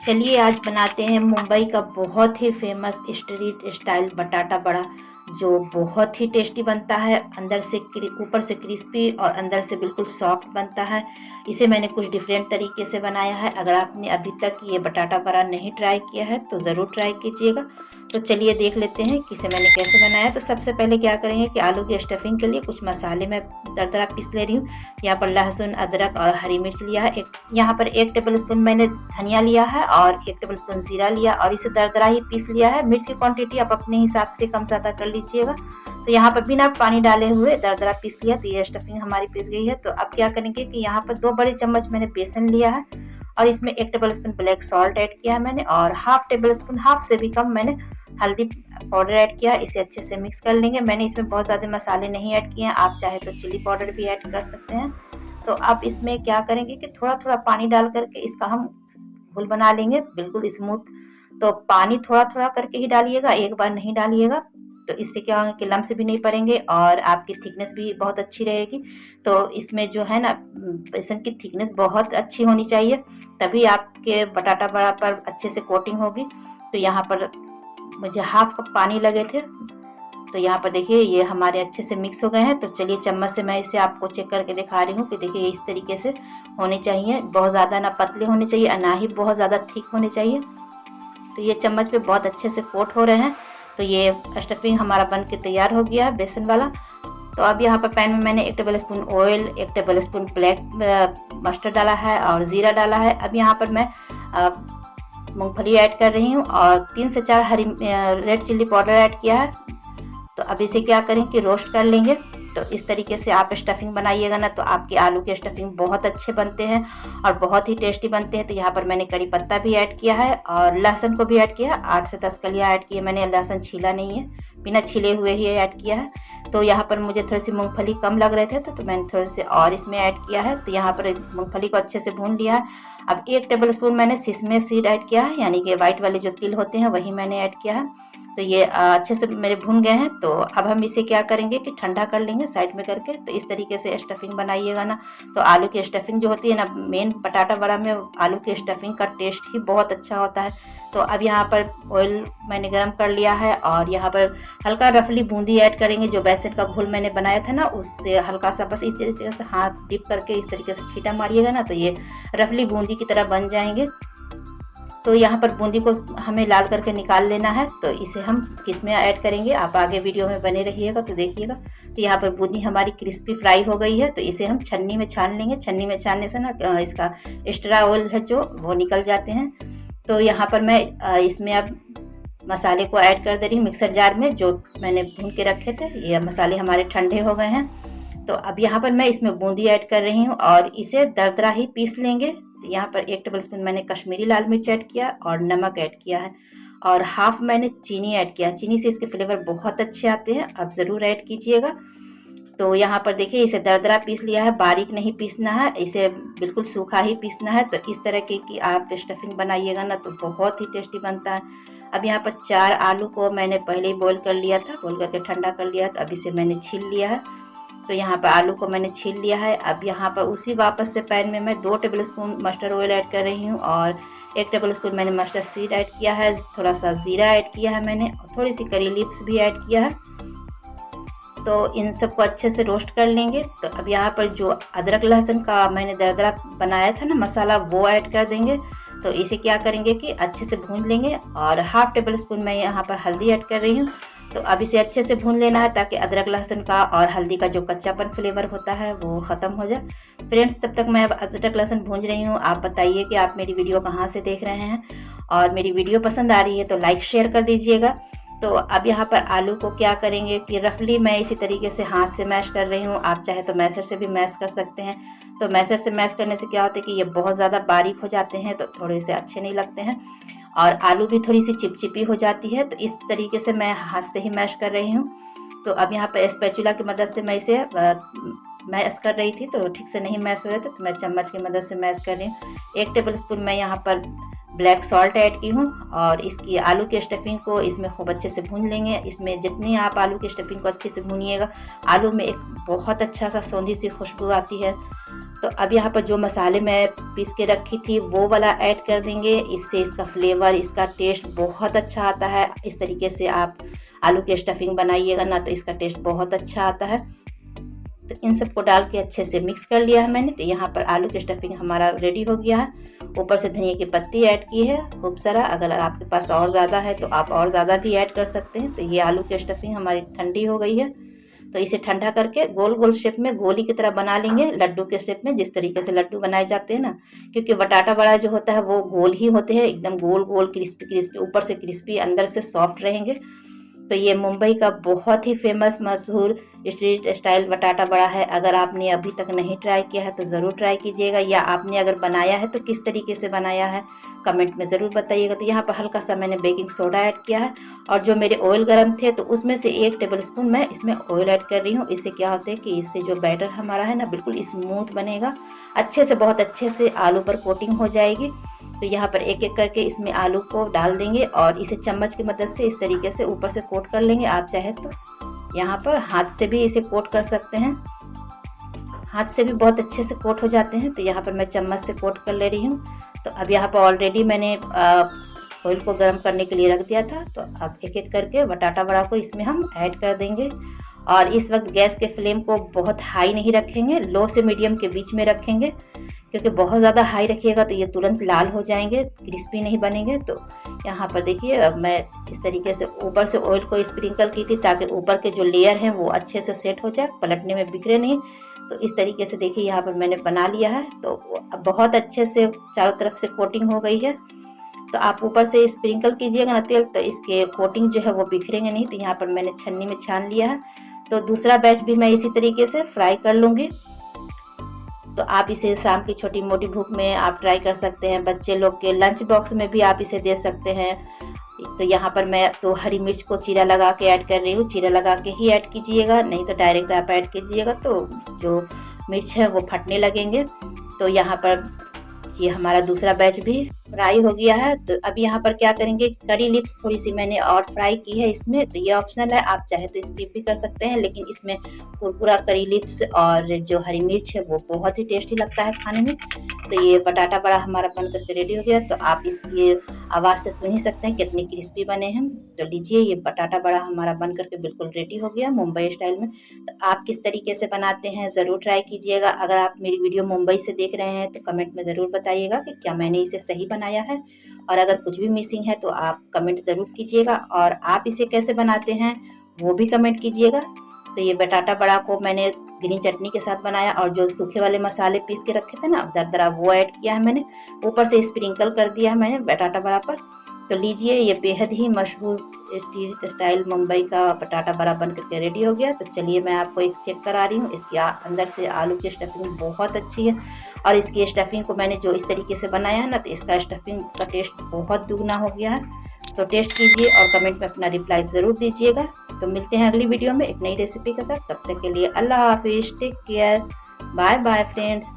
चलिए आज बनाते हैं मुंबई का बहुत ही फेमस स्ट्रीट स्टाइल बटाटा बड़ा, जो बहुत ही टेस्टी बनता है। अंदर से ऊपर से क्रिस्पी और अंदर से बिल्कुल सॉफ्ट बनता है। इसे मैंने कुछ डिफरेंट तरीके से बनाया है। अगर आपने अभी तक ये बटाटा बड़ा नहीं ट्राई किया है तो ज़रूर ट्राई कीजिएगा। तो चलिए देख लेते हैं कि इसे मैंने कैसे बनाया। तो सबसे पहले क्या करेंगे कि आलू की स्टफिंग के लिए कुछ मसाले मैं दरदरा पीस ले रही हूँ। यहाँ पर लहसुन, अदरक और हरी मिर्च लिया है। यहाँ पर 1 टेबलस्पून मैंने धनिया लिया है और 1 टेबलस्पून जीरा लिया और इसे दरदरा ही पीस लिया है। मिर्च की क्वांटिटी आप अपने हिसाब से कम ज़्यादा कर लीजिएगा। तो यहाँ पर बिना पानी डाले हुए दरदरा पीस लिया। तो ये स्टफिंग हमारी पीस गई है। तो अब क्या करेंगे कि यहाँ पर 2 बड़े चम्मच मैंने बेसन लिया है और इसमें 1 टेबलस्पून ब्लैक सॉल्ट ऐड किया है मैंने और हाफ टेबलस्पून, हाफ से भी कम, मैंने हल्दी पाउडर ऐड किया। इसे अच्छे से मिक्स कर लेंगे। मैंने इसमें बहुत ज़्यादा मसाले नहीं ऐड किए हैं, आप चाहे तो चिली पाउडर भी ऐड कर सकते हैं। तो अब इसमें क्या करेंगे कि थोड़ा थोड़ा पानी डाल करके इसका हम घोल बना लेंगे बिल्कुल स्मूथ। तो पानी थोड़ा थोड़ा करके ही डालिएगा, एक बार नहीं डालिएगा। तो इससे क्या होगा कि लम्स भी नहीं पड़ेंगे और आपकी थिकनेस भी बहुत अच्छी रहेगी। तो इसमें जो है ना, बेसन की थिकनेस बहुत अच्छी होनी चाहिए, तभी आपके बटाटा बड़ा पर अच्छे से कोटिंग होगी। तो यहाँ पर मुझे हाफ कप पानी लगे थे। तो यहाँ पर देखिए ये हमारे अच्छे से मिक्स हो गए हैं। तो चलिए चम्मच से मैं इसे आपको चेक करके दिखा रही हूँ कि देखिए इस तरीके से होने चाहिए। बहुत ज़्यादा ना पतले होने चाहिए और ना ही बहुत ज़्यादा थिक होने चाहिए। तो ये चम्मच पे बहुत अच्छे से कोट हो रहे हैं। तो ये स्टफिंग हमारा बन के तैयार हो गया है बेसन वाला। तो अब यहाँ पर पैन में मैंने 1 tablespoon oil, 1 tablespoon black mustard डाला है और ज़ीरा डाला है। अब यहाँ पर मैं मूंगफली ऐड कर रही हूँ और 3 से 4 हरी रेड चिल्ली पाउडर ऐड किया है। तो अब इसे क्या करें कि रोस्ट कर लेंगे। तो इस तरीके से आप स्टफिंग बनाइएगा ना, तो आपके आलू के स्टफिंग बहुत अच्छे बनते हैं और बहुत ही टेस्टी बनते हैं। तो यहाँ पर मैंने करी पत्ता भी ऐड किया है और लहसुन को भी ऐड किया है। 8 से 10 कलियाँ ऐड किए मैंने। लहसुन छीला नहीं है, बिना छिले हुए ही ऐड किया है। तो यहाँ पर मुझे थोड़ी सी मूंगफली कम लग रहे थे तो मैंने थोड़े से और इसमें ऐड किया है। तो यहाँ पर मूंगफली को अच्छे से भून लिया है। अब 1 टेबलस्पून मैंने सिसमे सीड ऐड किया है, यानी कि वाइट वाले जो तिल होते हैं वही मैंने ऐड किया है। तो ये अच्छे से मेरे भून गए हैं। तो अब हम इसे क्या करेंगे कि ठंडा कर लेंगे साइड में करके। तो इस तरीके से स्टफिंग बनाइएगा ना, तो आलू की स्टफिंग जो होती है ना, मेन बटाटा बड़ा में आलू की स्टफिंग का टेस्ट ही बहुत अच्छा होता है। तो अब यहाँ पर ऑयल मैंने गरम कर लिया है और यहाँ पर हल्का रफली बूंदी ऐड करेंगे। जो बेसन का घोल मैंने बनाया था ना, उससे हल्का सा बस इस तरीके से हाथ डिप करके इस तरीके से छींटा मारिएगा ना, तो ये रफली बूंदी की तरह बन जाएंगे। तो यहाँ पर बूंदी को हमें लाल करके निकाल लेना है। तो इसे हम किसमें ऐड करेंगे, आप आगे वीडियो में बने रहिएगा तो देखिएगा। तो यहाँ पर बूंदी हमारी क्रिस्पी फ्राई हो गई है। तो इसे हम छन्नी में छान लेंगे। छन्नी में छानने से ना इसका एक्स्ट्रा ऑयल है जो वो निकल जाते हैं। तो यहाँ पर मैं इसमें अब मसाले को ऐड कर दे रही हूँ मिक्सर जार में, जो मैंने भून के रखे थे। ये मसाले हमारे ठंडे हो गए हैं। तो अब यहाँ पर मैं इसमें बूंदी ऐड कर रही हूँ और इसे दरदरा ही पीस लेंगे। तो यहाँ पर 1 टेबलस्पून मैंने कश्मीरी लाल मिर्च ऐड किया और नमक ऐड किया है और हाफ मैंने चीनी ऐड किया। चीनी से इसके फ्लेवर बहुत अच्छे आते हैं, आप ज़रूर ऐड कीजिएगा। तो यहाँ पर देखिए इसे दरदरा पीस लिया है, बारीक नहीं पीसना है, इसे बिल्कुल सूखा ही पीसना है। तो इस तरह की आप स्टफिंग बनाइएगा ना तो बहुत ही टेस्टी बनता है। अब यहाँ पर 4 आलू को मैंने पहले ही बॉईल कर लिया था, बॉईल करके ठंडा कर लिया। तो अब इसे मैंने छील लिया है। तो यहाँ पर आलू को मैंने छील लिया है। अब यहाँ पर उसी वापस से पैन में मैं 2 टेबलस्पून मस्टर्ड ऑयल ऐड कर रही हूँ और 1 टेबलस्पून मैंने मस्टर्ड सीड ऐड किया है। थोड़ा सा ज़ीरा ऐड किया है मैंने और थोड़ी सी करी लीव्स भी ऐड किया है। तो इन सबको अच्छे से रोस्ट कर लेंगे। तो अब यहाँ पर जो अदरक लहसुन का मैंने दरदरा बनाया था ना मसाला, वो ऐड कर देंगे। तो इसे क्या करेंगे कि अच्छे से भून लेंगे और हाफ टेबलस्पून मैं यहाँ पर हल्दी ऐड कर रही हूँ। तो अब इसे अच्छे से भून लेना है ताकि अदरक लहसुन का और हल्दी का जो कच्चापन फ्लेवर होता है वो ख़त्म हो जाए। फ्रेंड्स, तब तक मैं अब अदरक लहसुन भून रही हूँ। आप बताइए कि आप मेरी वीडियो कहाँ से देख रहे हैं और मेरी वीडियो पसंद आ रही है तो लाइक शेयर कर दीजिएगा। तो अब यहाँ पर आलू को क्या करेंगे कि रफली मैं इसी तरीके से हाथ से मैश कर रही हूँ, आप चाहे तो मैशर से भी मैश कर सकते हैं। तो मैशर से मैश करने से क्या होता है कि ये बहुत ज़्यादा बारीक हो जाते हैं तो थोड़े से अच्छे नहीं लगते हैं और आलू भी थोड़ी सी चिपचिपी हो जाती है। तो इस तरीके से मैं हाथ से ही मैश कर रही हूँ। तो अब यहाँ पर स्पैचुला की मदद से मैं इसे मैश कर रही थी, तो ठीक से नहीं मैश हो रहे थे तो मैं चम्मच की मदद से मैश कर रही हूँ। 1 टेबलस्पून मैं यहाँ पर ब्लैक सॉल्ट ऐड की हूँ और इसकी आलू के स्टफिंग को इसमें खूब अच्छे से भून लेंगे। इसमें जितनी आप आलू की स्टफिंग को अच्छे से भूनिएगा, आलू में एक बहुत अच्छा सा सौंधी सी खुशबू आती है। तो अब यहाँ पर जो मसाले मैं पीस के रखी थी वो वाला ऐड कर देंगे। इससे इसका फ्लेवर, इसका टेस्ट बहुत अच्छा आता है। इस तरीके से आप आलू की स्टफिंग बनाइएगा ना तो इसका टेस्ट बहुत अच्छा आता है। तो इन सबको डाल के अच्छे से मिक्स कर लिया है मैंने। तो यहाँ पर आलू की स्टफिंग हमारा रेडी हो गया है। ऊपर से धनिया की पत्ती ऐड की है खूब सारा। अगर आपके पास और ज़्यादा है तो आप और ज़्यादा भी ऐड कर सकते हैं। तो ये आलू की स्टफिंग हमारी ठंडी हो गई है। तो इसे ठंडा करके गोल गोल शेप में गोली की तरह बना लेंगे, लड्डू के शेप में, जिस तरीके से लड्डू बनाए जाते हैं ना। क्योंकि बटाटा बड़ा जो होता है वो गोल ही होते हैं, एकदम गोल गोल क्रिस्पी क्रिस्पी, ऊपर से क्रिस्पी अंदर से सॉफ्ट रहेंगे। तो ये मुंबई का बहुत ही फेमस मशहूर स्ट्रीट स्टाइल बटाटा बड़ा है। अगर आपने अभी तक नहीं ट्राई किया है तो ज़रूर ट्राई कीजिएगा, या आपने अगर बनाया है तो किस तरीके से बनाया है कमेंट में ज़रूर बताइएगा। तो यहाँ पर हल्का सा मैंने बेकिंग सोडा ऐड किया है और जो मेरे ऑयल गर्म थे तो उसमें से 1 टेबलस्पून मैं इसमें ऑयल ऐड कर रही हूँ। इससे क्या होता है कि इससे जो बैटर हमारा है ना बिल्कुल स्मूथ बनेगा, अच्छे से, बहुत अच्छे से आलू पर कोटिंग हो जाएगी। तो यहाँ पर एक एक करके इसमें आलू को डाल देंगे और इसे चम्मच की मदद से इस तरीके से ऊपर से कोट कर लेंगे। आप चाहे तो यहाँ पर हाथ से भी इसे कोट कर सकते हैं, हाथ से भी बहुत अच्छे से कोट हो जाते हैं। तो यहाँ पर मैं चम्मच से कोट कर ले रही हूँ। तो अब यहाँ पर ऑलरेडी मैंने ऑयल को गर्म करने के लिए रख दिया था। तो अब एक एक करके बटाटा बड़ा को इसमें हम ऐड कर देंगे। और इस वक्त गैस के फ्लेम को बहुत हाई नहीं रखेंगे, लो से मीडियम के बीच में रखेंगे, क्योंकि बहुत ज़्यादा हाई रखिएगा तो ये तुरंत लाल हो जाएंगे, क्रिस्पी नहीं बनेंगे। तो यहाँ पर देखिए अब मैं इस तरीके से ऊपर से ऑयल को स्प्रिंकल की थी ताकि ऊपर के जो लेयर हैं वो अच्छे से सेट हो जाए, पलटने में बिखरे नहीं। तो इस तरीके से देखिए यहाँ पर मैंने बना लिया है। तो अब बहुत अच्छे से चारों तरफ से कोटिंग हो गई है। तो आप ऊपर से स्प्रिंकल कीजिएगा ना तेल, तो इसके कोटिंग जो है वो बिखरेंगे नहीं। तो यहाँ पर मैंने छन्नी में छान लिया है। तो दूसरा बैच भी मैं इसी तरीके से फ्राई कर लूँगी। तो आप इसे शाम की छोटी मोटी भूख में आप ट्राई कर सकते हैं, बच्चे लोग के लंच बॉक्स में भी आप इसे दे सकते हैं। तो यहाँ पर मैं तो हरी मिर्च को चीरा लगा के ऐड कर रही हूँ, चीरा लगा के ही ऐड कीजिएगा, नहीं तो डायरेक्ट आप ऐड कीजिएगा तो जो मिर्च है वो फटने लगेंगे। तो यहाँ पर ये हमारा दूसरा बैच भी फ्राई हो गया है। तो अब यहाँ पर क्या करेंगे, करी लिप्स थोड़ी सी मैंने और फ्राई की है इसमें। तो ये ऑप्शनल है, आप चाहे तो स्किप भी कर सकते हैं, लेकिन इसमें कुरकुरा करी लिप्स और जो हरी मिर्च है वो बहुत ही टेस्टी लगता है खाने में। तो ये बटाटा बड़ा हमारा बन करके रेडी हो गया। तो आप इसकी आवाज़ से सुन ही सकते हैं कितने क्रिस्पी बने हैं। तो लीजिए, ये बटाटा बड़ा हमारा बन करके बिल्कुल रेडी हो गया मुंबई स्टाइल में। तो आप किस तरीके से बनाते हैं ज़रूर ट्राई कीजिएगा। अगर आप मेरी वीडियो मुंबई से देख रहे हैं तो कमेंट में ज़रूर बताइएगा कि क्या मैंने इसे सही बनाया है, और अगर कुछ भी मिसिंग है तो आप कमेंट ज़रूर कीजिएगा। और आप इसे कैसे बनाते हैं वो भी कमेंट कीजिएगा। तो ये बटाटा बड़ा को मैंने ग्रीन चटनी के साथ बनाया, और जो सूखे वाले मसाले पीस के रखे थे ना दरदरा, वो ऐड किया है मैंने, ऊपर से स्प्रिंकल कर दिया है मैंने बटाटा बड़ा पर। तो लीजिए, ये बेहद ही मशहूर स्ट्रीट स्टाइल मुंबई का बटाटा बड़ा बन करके रेडी हो गया। तो चलिए मैं आपको एक चेक करा रही हूँ। इसकी अंदर से आलू की स्टफिंग बहुत अच्छी है, और इसकी स्टफिंग को मैंने जो इस तरीके से बनाया है ना, तो इसका स्टफिंग का टेस्ट बहुत दुगना हो गया है। तो टेस्ट कीजिए और कमेंट में अपना रिप्लाई ज़रूर दीजिएगा। तो मिलते हैं अगली वीडियो में एक नई रेसिपी के साथ। तब तक के लिए अल्लाह हाफिज़, take care, bye bye friends.